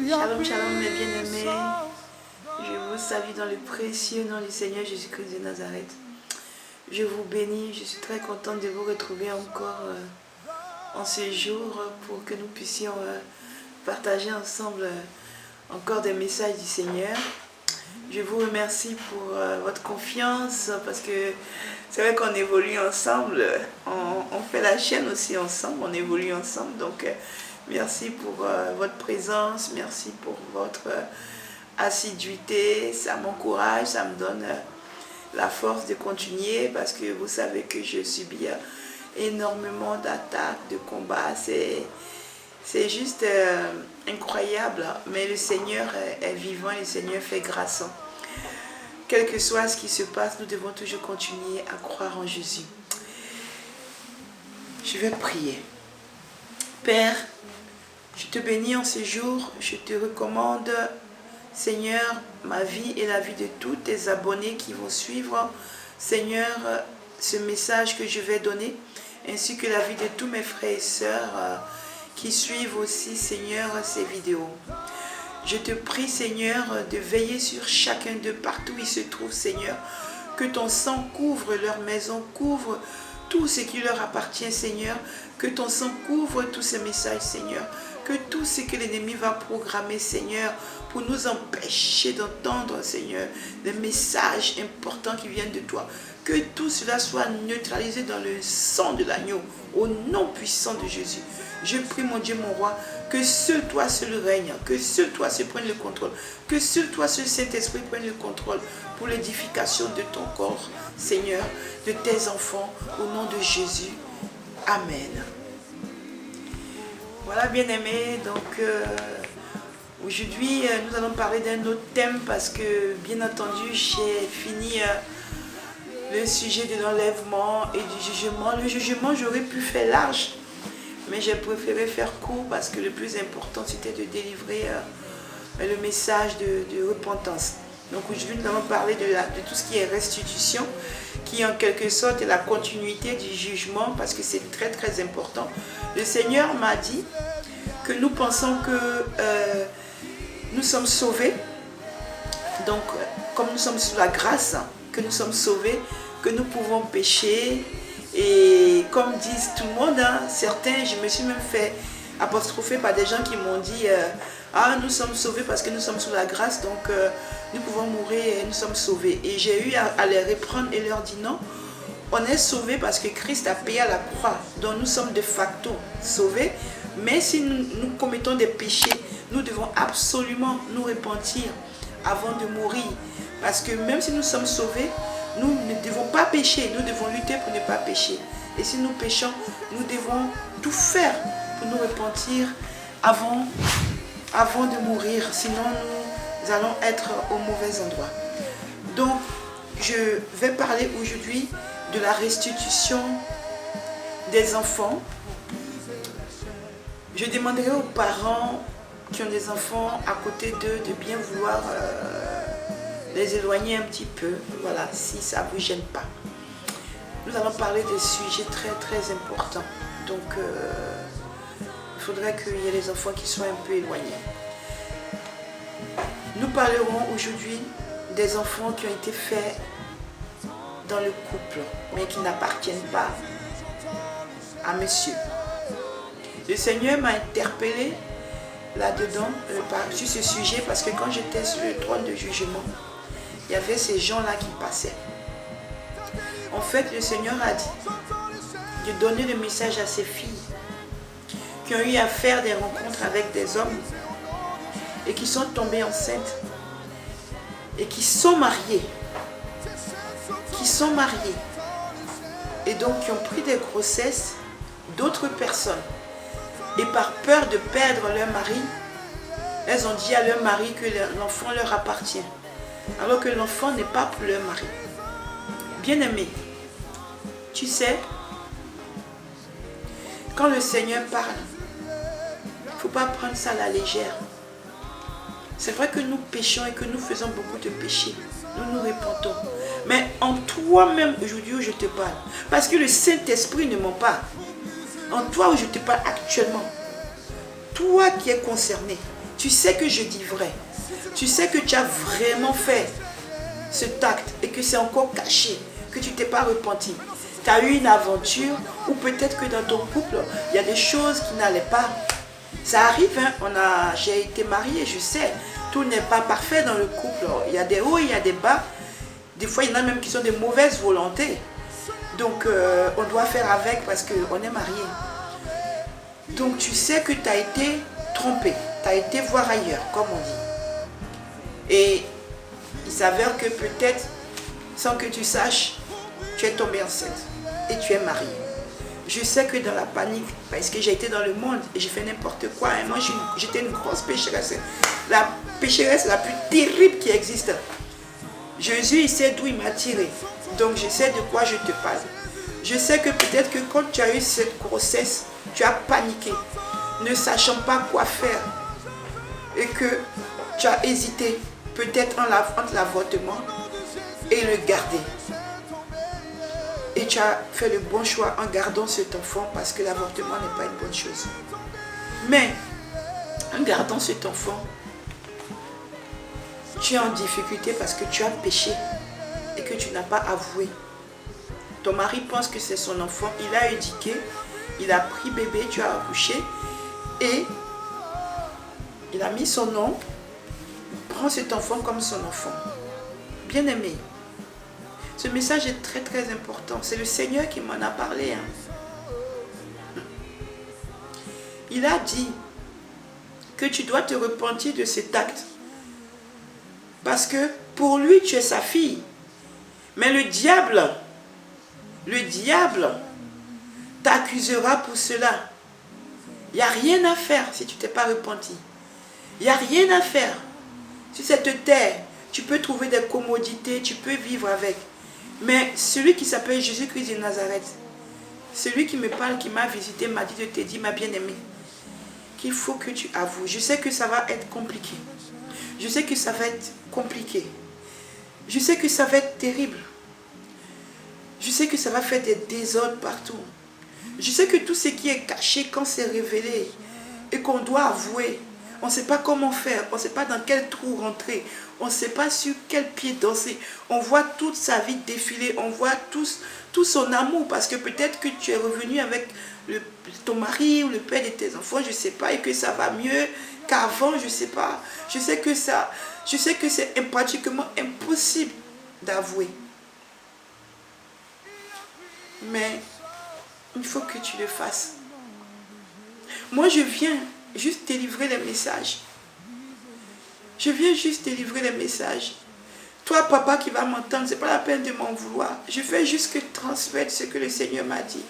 Shalom, shalom mes bien-aimés. Je vous salue dans le précieux nom du Seigneur Jésus-Christ de Nazareth. Je vous bénis, je suis très contente de vous retrouver encore en ce jour pour que nous puissions partager ensemble encore des messages du Seigneur. Je vous remercie pour votre confiance parce que c'est vrai qu'on évolue ensemble, on fait la chaîne aussi ensemble, on évolue ensemble. Donc merci pour votre présence, merci pour votre assiduité, ça m'encourage, ça me donne la force de continuer parce que vous savez que je subis énormément d'attaques, de combats, c'est juste incroyable, mais le Seigneur est vivant et le Seigneur fait grâce. Quel que soit ce qui se passe, nous devons toujours continuer à croire en Jésus. Je vais prier. Père, je te bénis en ce jour, je te recommande, Seigneur, ma vie et la vie de tous tes abonnés qui vont suivre, Seigneur, ce message que je vais donner, ainsi que la vie de tous mes frères et sœurs qui suivent aussi, Seigneur, ces vidéos. Je te prie, Seigneur, de veiller sur chacun d'eux partout où ils se trouvent, Seigneur. Que ton sang couvre leur maison, couvre tout ce qui leur appartient, Seigneur. Que ton sang couvre tous ces messages, Seigneur. Que tout ce que l'ennemi va programmer, Seigneur, pour nous empêcher d'entendre, Seigneur, des messages importants qui viennent de toi. Que tout cela soit neutralisé dans le sang de l'agneau, au nom puissant de Jésus. Je prie, mon Dieu, mon roi, que seul toi seul règne, que seul toi seul prenne le contrôle, que seul toi seul Saint-Esprit prenne le contrôle pour l'édification de ton corps, Seigneur, de tes enfants, au nom de Jésus. Amen. Voilà, bien-aimés, donc aujourd'hui, nous allons parler d'un autre thème parce que, bien entendu, j'ai fini le sujet de l'enlèvement et du jugement. Le jugement, j'aurais pu faire large, mais j'ai préféré faire court parce que le plus important, c'était de délivrer le message de repentance. Donc aujourd'hui, nous allons parler de tout ce qui est restitution, qui en quelque sorte est la continuité du jugement parce que c'est très très important. Le Seigneur m'a dit que nous pensons que nous sommes sauvés. Donc, comme nous sommes sous la grâce, que nous sommes sauvés, que nous pouvons pécher. Et comme disent tout le monde, certains, je me suis même fait apostropher par des gens qui m'ont dit ah, nous sommes sauvés parce que nous sommes sous la grâce, donc nous pouvons mourir et nous sommes sauvés. Et j'ai eu à les reprendre et leur dire non, on est sauvés parce que Christ a payé à la croix, donc nous sommes de facto sauvés. Mais si nous commettons des péchés, nous devons absolument nous repentir avant de mourir. Parce que même si nous sommes sauvés, nous ne devons pas pécher, nous devons lutter pour ne pas pécher. Et si nous péchons, nous devons tout faire pour nous repentir avant de mourir. Sinon, nous allons être au mauvais endroit. Donc, je vais parler aujourd'hui de la restitution des enfants. Je demanderai aux parents qui ont des enfants à côté d'eux de bien vouloir les éloigner un petit peu, voilà, si ça ne vous gêne pas. Nous allons parler de sujets très très importants. Donc, il faudrait qu'il y ait les enfants qui soient un peu éloignés. Nous parlerons aujourd'hui des enfants qui ont été faits dans le couple, mais qui n'appartiennent pas à monsieur. Le Seigneur m'a interpellé là-dedans, sur ce sujet, parce que quand j'étais sur le trône de jugement, il y avait ces gens-là qui passaient. En fait, le Seigneur a dit de donner le message à ces filles qui ont eu à faire des rencontres avec des hommes et qui sont tombées enceintes et qui sont mariées. Et donc qui ont pris des grossesses d'autres personnes. Et par peur de perdre leur mari, elles ont dit à leur mari que l'enfant leur appartient. Alors que l'enfant n'est pas pour leur mari. Bien-aimé, tu sais, quand le Seigneur parle, il ne faut pas prendre ça à la légère. C'est vrai que nous péchons et que nous faisons beaucoup de péchés. Nous nous repentons. Mais en toi-même, aujourd'hui où je te parle, parce que le Saint-Esprit ne ment pas, en toi où je te parle actuellement, toi qui es concerné, Tu sais que je dis vrai. Tu sais que tu as vraiment fait ce acte et que c'est encore caché, que tu t'es pas repenti. Tu as eu une aventure ou peut-être que dans ton couple, il y a des choses qui n'allaient pas. Ça arrive, hein? J'ai été mariée, je sais. Tout n'est pas parfait dans le couple. Il y a des hauts, il y a des bas. Des fois, il y en a même qui sont de mauvaise volonté. Donc, on doit faire avec parce qu'on est mariés. Donc, tu sais que tu as été trompé. Tu as été voir ailleurs, comme on dit. Et il s'avère que peut-être, sans que tu saches, tu es tombée enceinte et tu es mariée. Je sais que dans la panique, parce que j'ai été dans le monde et j'ai fait n'importe quoi. Et moi, j'étais une grosse pécheresse. La pécheresse la plus terrible qui existe. Jésus, il sait d'où il m'a tiré. Donc, je sais de quoi je te parle. Je sais que peut-être que quand tu as eu cette grossesse, tu as paniqué, ne sachant pas quoi faire. Et que tu as hésité, peut-être entre l'avortement et le garder. Et tu as fait le bon choix en gardant cet enfant parce que l'avortement n'est pas une bonne chose. Mais en gardant cet enfant, tu es en difficulté parce que tu as péché et que tu n'as pas avoué. Ton mari pense que c'est son enfant, il a éduqué, il a pris bébé, tu as accouché et il a mis son nom. Prends cet enfant comme son enfant. Bien-aimé, ce message est très très important. C'est le Seigneur qui m'en a parlé. Il a dit que tu dois te repentir de cet acte. Parce que pour lui, tu es sa fille. Mais le diable t'accusera pour cela. Il n'y a rien à faire si tu ne t'es pas repenti. Il n'y a rien à faire. Si cette terre, tu peux trouver des commodités, tu peux vivre avec. Mais celui qui s'appelle Jésus-Christ de Nazareth, celui qui me parle, qui m'a visité, m'a dit de te dire, ma bien-aimée, qu'il faut que tu avoues. Je sais que ça va être compliqué. Je sais que ça va être compliqué. Je sais que ça va être terrible. Je sais que ça va faire des désordres partout. Je sais que tout ce qui est caché, quand c'est révélé et qu'on doit avouer, on ne sait pas comment faire, on ne sait pas dans quel trou rentrer, on ne sait pas sur quel pied danser. On voit toute sa vie défiler, on voit tout son amour, parce que peut-être que tu es revenu avec ton mari ou le père de tes enfants, je ne sais pas, et que ça va mieux qu'avant, je ne sais pas. Je sais que c'est pratiquement impossible d'avouer. Mais il faut que tu le fasses. Moi, je viens juste délivrer les messages. Je viens juste délivrer les messages. Toi, papa qui va m'entendre, ce n'est pas la peine de m'en vouloir. Je fais juste que transmettre ce que le Seigneur m'a dit.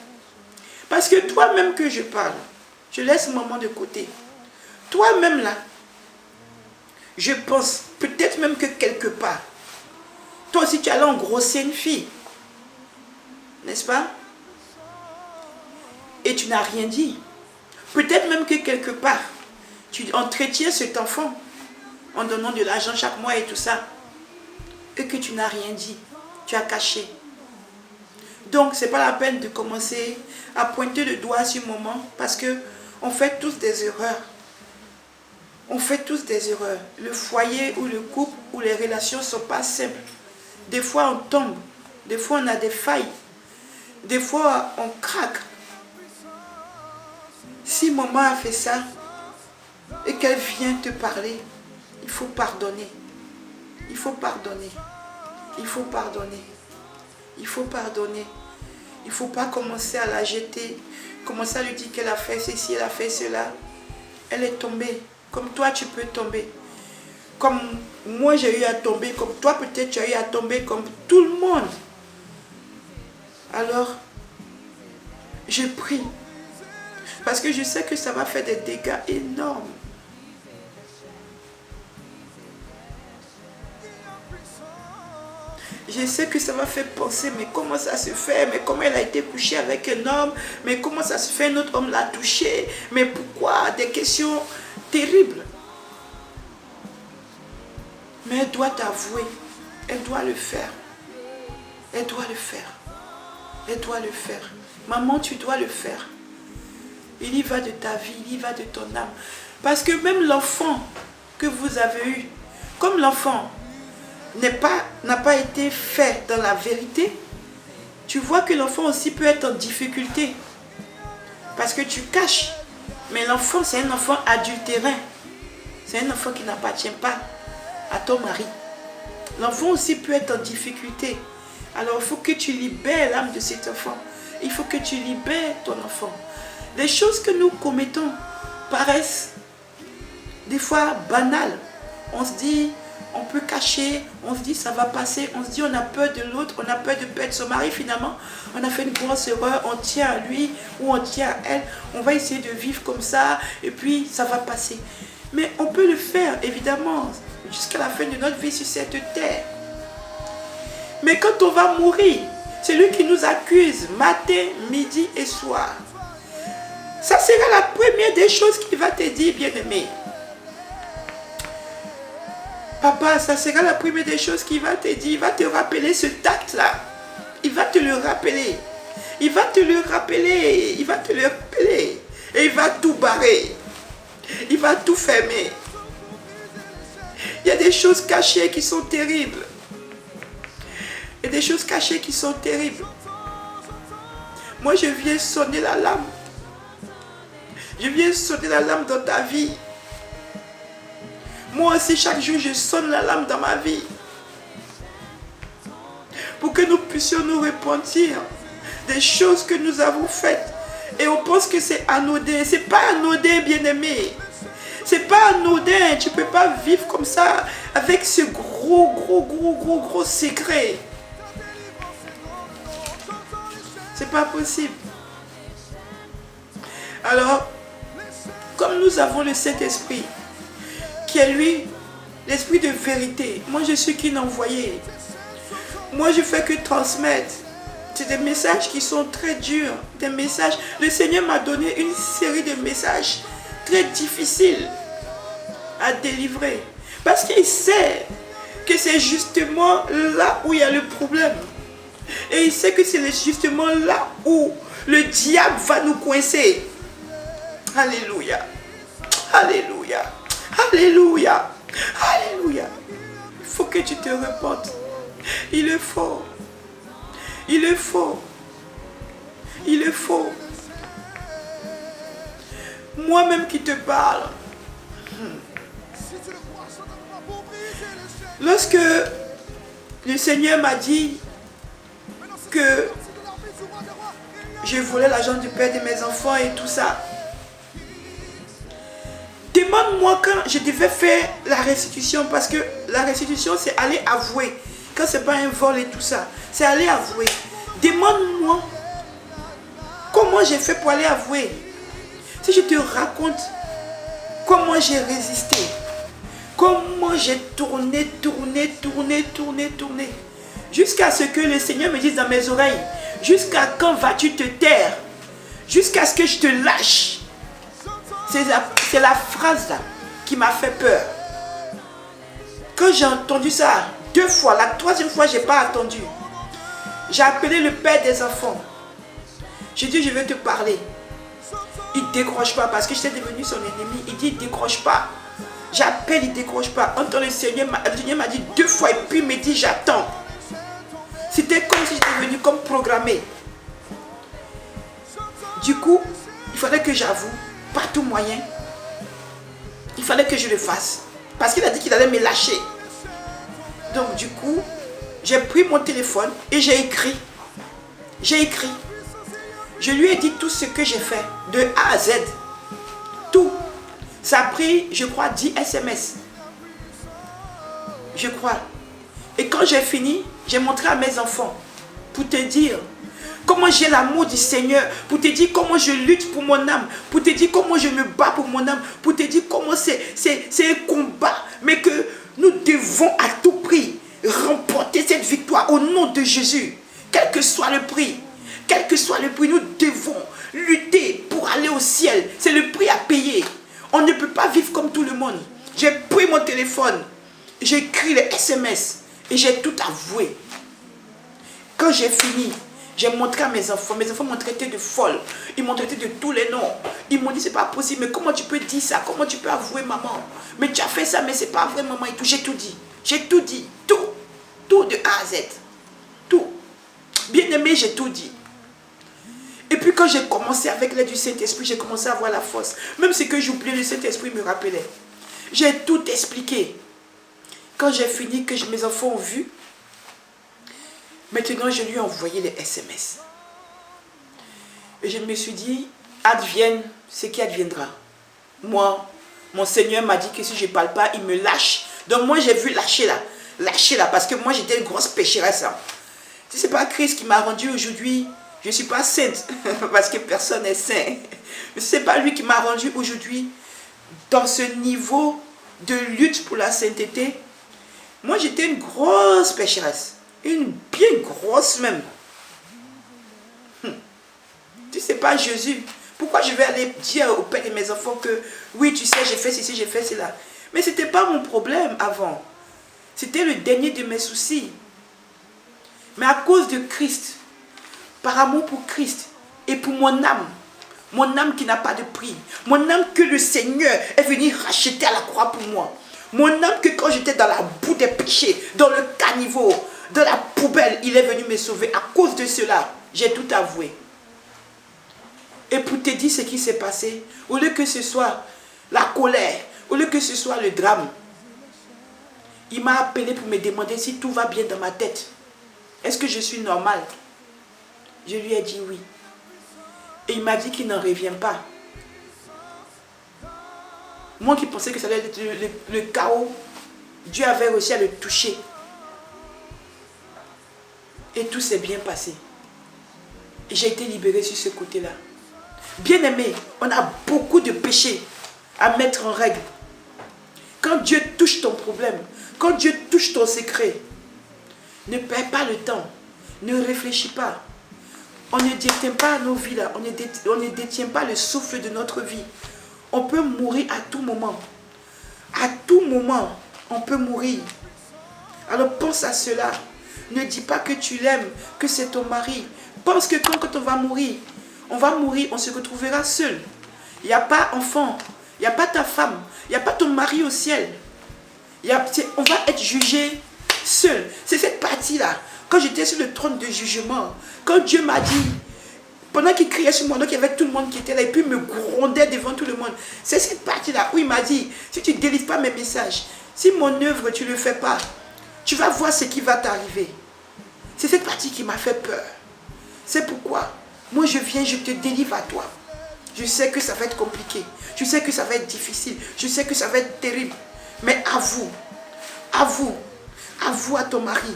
Parce que toi-même que je parle, je laisse maman de côté. Toi-même là, je pense peut-être même que quelque part, toi aussi tu allais engrosser une fille. N'est-ce pas? Et tu n'as rien dit. Peut-être même que quelque part, tu entretiens cet enfant en donnant de l'argent chaque mois et tout ça. Et que tu n'as rien dit. Tu as caché. Donc, ce n'est pas la peine de commencer à pointer le doigt sur maman parce qu'on fait tous des erreurs. On fait tous des erreurs. Le foyer ou le couple ou les relations ne sont pas simples. Des fois, on tombe. Des fois, on a des failles. Des fois, on craque. Si maman a fait ça et qu'elle vient te parler, il faut pardonner. Il faut pardonner. Il faut pardonner. Il faut pardonner. Il ne faut pas commencer à la jeter, commencer à lui dire qu'elle a fait ceci, elle a fait cela. Elle est tombée. Comme toi, tu peux tomber. Comme moi, j'ai eu à tomber. Comme toi, peut-être, tu as eu à tomber. Comme tout le monde. Alors, je prie. Parce que je sais que ça va faire des dégâts énormes. Je sais que ça va faire penser, mais comment ça se fait? Mais comment elle a été couchée avec un homme? Mais comment ça se fait? Un autre homme l'a touchée? Mais pourquoi? Des questions terribles. Mais elle doit t'avouer. Elle doit le faire. Elle doit le faire. Elle doit le faire. Maman, tu dois le faire. Il y va de ta vie, il y va de ton âme. Parce que même l'enfant que vous avez eu, comme l'enfant n'a pas été fait dans la vérité, tu vois que l'enfant aussi peut être en difficulté. Parce que tu caches. Mais l'enfant, c'est un enfant adultérin. C'est un enfant qui n'appartient pas à ton mari. L'enfant aussi peut être en difficulté. Alors il faut que tu libères l'âme de cet enfant. Il faut que tu libères ton enfant. Les choses que nous commettons paraissent des fois banales. On se dit, on peut cacher, on se dit ça va passer, on se dit on a peur de l'autre, on a peur de perdre son mari. Finalement, on a fait une grosse erreur, on tient à lui ou on tient à elle. On va essayer de vivre comme ça et puis ça va passer. Mais on peut le faire évidemment jusqu'à la fin de notre vie sur cette terre. Mais quand on va mourir, c'est lui qui nous accuse matin, midi et soir. Ça sera la première des choses qu'il va te dire, bien-aimé. Papa, ça sera la première des choses qu'il va te dire. Il va te rappeler ce tact-là. Il va te le rappeler. Il va te le rappeler. Il va te le rappeler. Et il va tout barrer. Il va tout fermer. Il y a des choses cachées qui sont terribles. Il y a des choses cachées qui sont terribles. Moi, je viens sonner l'alarme. Je viens sonner l'alarme dans ta vie. Moi aussi, chaque jour, je sonne l'alarme dans ma vie. Pour que nous puissions nous repentir des choses que nous avons faites. Et on pense que c'est anodin. Ce n'est pas anodin, bien-aimé. Ce n'est pas anodin. Tu ne peux pas vivre comme ça avec ce gros secret. Ce n'est pas possible. Alors, comme nous avons le Saint-Esprit, qui est lui, l'esprit de vérité. Moi, je suis qu'une envoyée. Moi, je fais que transmettre. C'est des messages qui sont très durs. Des messages. Le Seigneur m'a donné une série de messages très difficiles à délivrer. Parce qu'il sait que c'est justement là où il y a le problème. Et il sait que c'est justement là où le diable va nous coincer. Alléluia. Alléluia. Alléluia. Alléluia. Il faut que tu te repentes. Il le faut. Il le faut. Il le faut. Moi-même qui te parle. Lorsque le Seigneur m'a dit que je volais l'argent du père de mes enfants et tout ça, demande-moi quand je devais faire la restitution, parce que la restitution c'est aller avouer. Quand c'est pas un vol et tout ça, c'est aller avouer. Demande-moi comment j'ai fait pour aller avouer. Si je te raconte comment j'ai résisté, comment j'ai tourné, jusqu'à ce que le Seigneur me dise dans mes oreilles, jusqu'à quand vas-tu te taire, jusqu'à ce que je te lâche. C'est la phrase là qui m'a fait peur. Quand j'ai entendu ça 2 fois, la 3e fois, je n'ai pas attendu. J'ai appelé le père des enfants. J'ai dit, je vais te parler. Il ne décroche pas parce que j'étais devenu son ennemi. Il dit, il ne décroche pas. J'appelle, il ne décroche pas. Entends, le Seigneur m'a dit 2 fois et puis il me dit, j'attends. C'était comme si j'étais venu comme programmé. Du coup, il fallait que j'avoue. Par tout moyen, il fallait que je le fasse. Parce qu'il a dit qu'il allait me lâcher. Donc du coup, j'ai pris mon téléphone et j'ai écrit. J'ai écrit. Je lui ai dit tout ce que j'ai fait, de A à Z. Tout. Ça a pris, je crois, 10 SMS. Je crois. Et quand j'ai fini, j'ai montré à mes enfants. Pour te dire comment j'ai l'amour du Seigneur, pour te dire comment je lutte pour mon âme, pour te dire comment je me bats pour mon âme, pour te dire comment c'est un combat, mais que nous devons à tout prix remporter cette victoire au nom de Jésus. Quel que soit le prix, nous devons lutter pour aller au ciel. C'est le prix à payer. On ne peut pas vivre comme tout le monde. J'ai pris mon téléphone, j'ai écrit les SMS et j'ai tout avoué. Quand j'ai fini, J'ai montré à mes enfants m'ont traité de folle. Ils m'ont traité de tous les noms. Ils m'ont dit, c'est pas possible, mais comment tu peux dire ça? Comment tu peux avouer maman? Mais tu as fait ça, mais c'est pas vrai maman et tout. J'ai tout dit. J'ai tout dit. Tout. Tout de A à Z. Tout. Bien aimé, j'ai tout dit. Et puis quand j'ai commencé avec l'aide du Saint-Esprit, j'ai commencé à avoir la force. Même ce que j'oubliais, le Saint-Esprit me rappelait. J'ai tout expliqué. Quand j'ai fini, que mes enfants ont vu, maintenant je lui ai envoyé les SMS. Et je me suis dit, advienne ce qui adviendra. Moi, mon Seigneur m'a dit que si je ne parle pas, il me lâche. Donc moi j'ai vu lâcher là. Lâcher là, parce que moi j'étais une grosse pécheresse. Hein. Si ce n'est pas Christ qui m'a rendu aujourd'hui, je ne suis pas sainte, parce que personne n'est saint. Mais ce n'est pas lui qui m'a rendu aujourd'hui dans ce niveau de lutte pour la sainteté. Moi, j'étais une grosse pécheresse. Une bien grosse même. Tu sais pas Jésus. Pourquoi je vais aller dire au père de mes enfants que oui, tu sais, j'ai fait ceci, j'ai fait cela. Mais ce n'était pas mon problème avant. C'était le dernier de mes soucis. Mais à cause de Christ, par amour pour Christ et pour mon âme qui n'a pas de prix, mon âme que le Seigneur est venu racheter à la croix pour moi, mon âme que quand j'étais dans la boue des péchés, dans le caniveau, dans la poubelle, il est venu me sauver. À cause de cela, j'ai tout avoué. Et pour te dire ce qui s'est passé, au lieu que ce soit la colère, au lieu que ce soit le drame, il m'a appelé pour me demander si tout va bien dans ma tête. Est-ce que je suis normale? Je lui ai dit oui. Et il m'a dit qu'il n'en revient pas. Moi qui pensais que ça allait être le chaos, Dieu avait réussi à le toucher. Et tout s'est bien passé. Et j'ai été libérée sur ce côté-là. Bien aimé, on a beaucoup de péchés à mettre en règle. Quand Dieu touche ton problème, quand Dieu touche ton secret, ne perds pas le temps, ne réfléchis pas. On ne détient pas nos vies là, on ne détient pas le souffle de notre vie. On peut mourir à tout moment. À tout moment, on peut mourir. Alors pense à cela. Ne dis pas que tu l'aimes, que c'est ton mari. Pense que quand on va mourir, on se retrouvera seul. Il n'y a pas enfant, il n'y a pas ta femme, il n'y a pas ton mari au ciel. On va être jugé seul. C'est cette partie-là. Quand j'étais sur le trône de jugement, quand Dieu m'a dit, pendant qu'il criait sur moi, donc il y avait tout le monde qui était là, et puis il me grondait devant tout le monde. C'est cette partie-là où il m'a dit, si tu ne délivres pas mes messages, si mon œuvre, tu ne le fais pas, tu vas voir ce qui va t'arriver. C'est cette partie qui m'a fait peur. C'est pourquoi, moi je viens, je te délivre à toi. Je sais que ça va être compliqué. Je sais que ça va être difficile. Je sais que ça va être terrible. Mais avoue à ton mari.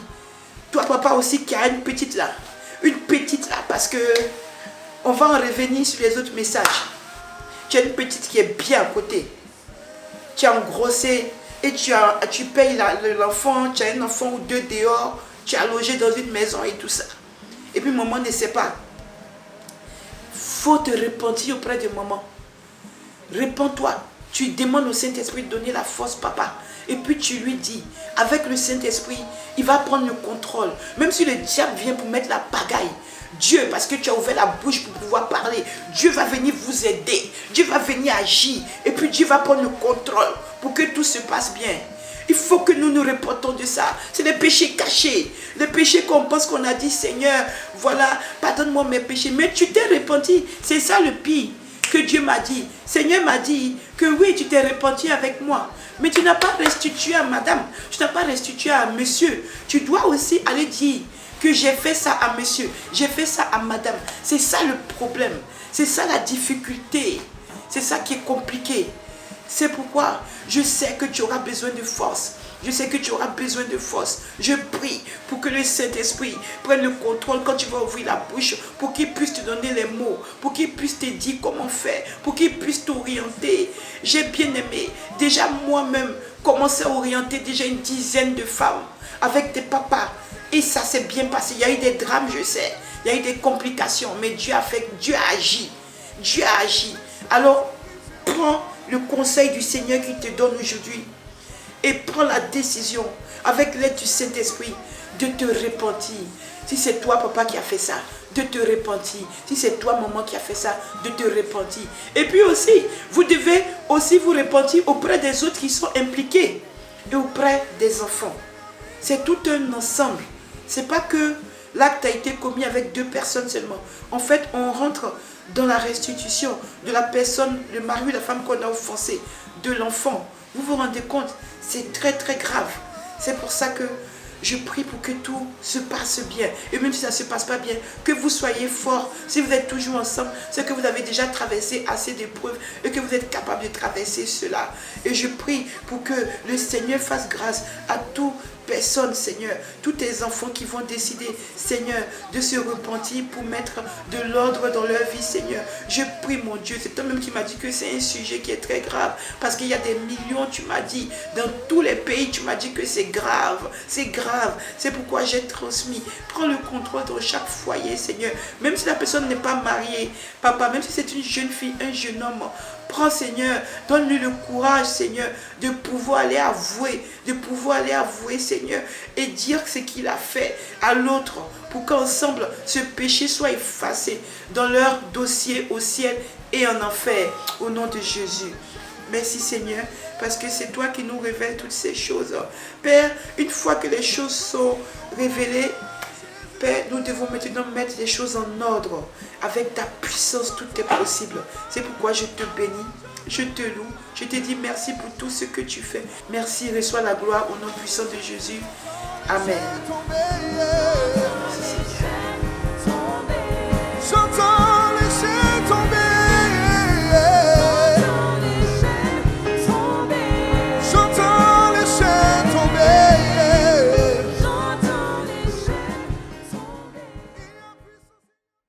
Toi, papa aussi, qui a une petite là, parce que on va en revenir sur les autres messages. Tu as une petite qui est bien à côté. Tu as engrossé et tu payes l'enfant, tu as un enfant ou deux dehors, tu as logé dans une maison et tout ça. Et puis maman ne sait pas. Faut te repentir auprès de maman. Répands-toi. Tu demandes au Saint-Esprit de donner la force, papa. Et puis tu lui dis, avec le Saint-Esprit, il va prendre le contrôle. Même si le diable vient pour mettre la pagaille, Dieu, parce que tu as ouvert la bouche pour pouvoir parler, Dieu va venir vous aider. Dieu va venir agir. Et puis Dieu va prendre le contrôle pour que tout se passe bien. Il faut que nous nous reportons de ça. C'est les péchés cachés. Les péchés qu'on pense qu'on a dit, Seigneur, voilà, pardonne-moi mes péchés. Mais tu t'es repenti. C'est ça le pire que Dieu m'a dit. Seigneur m'a dit que oui, tu t'es repenti avec moi. Mais tu n'as pas restitué à madame. Tu n'as pas restitué à monsieur. Tu dois aussi aller dire que j'ai fait ça à monsieur. J'ai fait ça à madame. C'est ça le problème. C'est ça la difficulté. C'est ça qui est compliqué. C'est pourquoi je sais que tu auras besoin de force. Je sais que tu auras besoin de force. Je prie pour que le Saint-Esprit prenne le contrôle quand tu vas ouvrir la bouche, pour qu'il puisse te donner les mots, pour qu'il puisse te dire comment faire, pour qu'il puisse t'orienter. J'ai bien aimé, déjà moi-même, commencer à orienter déjà une dizaine de femmes avec des papas. Et ça s'est bien passé. Il y a eu des drames, je sais. Il y a eu des complications, mais Dieu a agi. Dieu a agi. Alors, prends le conseil du Seigneur qui te donne aujourd'hui. et prends la décision, avec l'aide du Saint-Esprit, de te repentir. Si c'est toi, papa, qui a fait ça, de te repentir. Si c'est toi, maman, qui a fait ça, de te repentir. Et puis aussi, vous devez aussi vous repentir auprès des autres qui sont impliqués et auprès des enfants. C'est tout un ensemble. C'est pas que l'acte a été commis avec 2 personnes seulement. En fait, on rentre dans la restitution de la personne, le mari ou la femme qu'on a offensé, de l'enfant. Vous vous rendez compte? C'est très très grave. C'est pour ça que je prie pour que tout se passe bien. Et même si ça ne se passe pas bien, que vous soyez forts. Si vous êtes toujours ensemble, c'est que vous avez déjà traversé assez d'épreuves et que vous êtes capable de traverser cela. Et je prie pour que le Seigneur fasse grâce à toute personne, Seigneur. Tous tes enfants qui vont décider, Seigneur, de se repentir pour mettre de l'ordre dans leur vie, Seigneur. Je prie, mon Dieu. C'est toi-même qui m'as dit que c'est un sujet qui est très grave. Parce qu'il y a des millions, tu m'as dit, dans tous les pays, tu m'as dit que c'est grave. C'est grave. C'est pourquoi j'ai transmis. Prends le contrôle dans chaque foyer, Seigneur. Même si la personne n'est pas mariée, papa, même si c'est une jeune fille, un jeune homme, prends, Seigneur, donne-lui le courage, Seigneur, de pouvoir aller avouer, Seigneur, et dire ce qu'il a fait à l'autre, pour qu'ensemble, ce péché soit effacé dans leur dossier au ciel et en enfer, au nom de Jésus. Merci, Seigneur, parce que c'est toi qui nous révèles toutes ces choses. Père, une fois que les choses sont révélées, Père, nous devons maintenant mettre les choses en ordre. Avec ta puissance, tout est possible. C'est pourquoi je te bénis, je te loue, je te dis merci pour tout ce que tu fais. Merci, reçois la gloire au nom puissant de Jésus. Amen.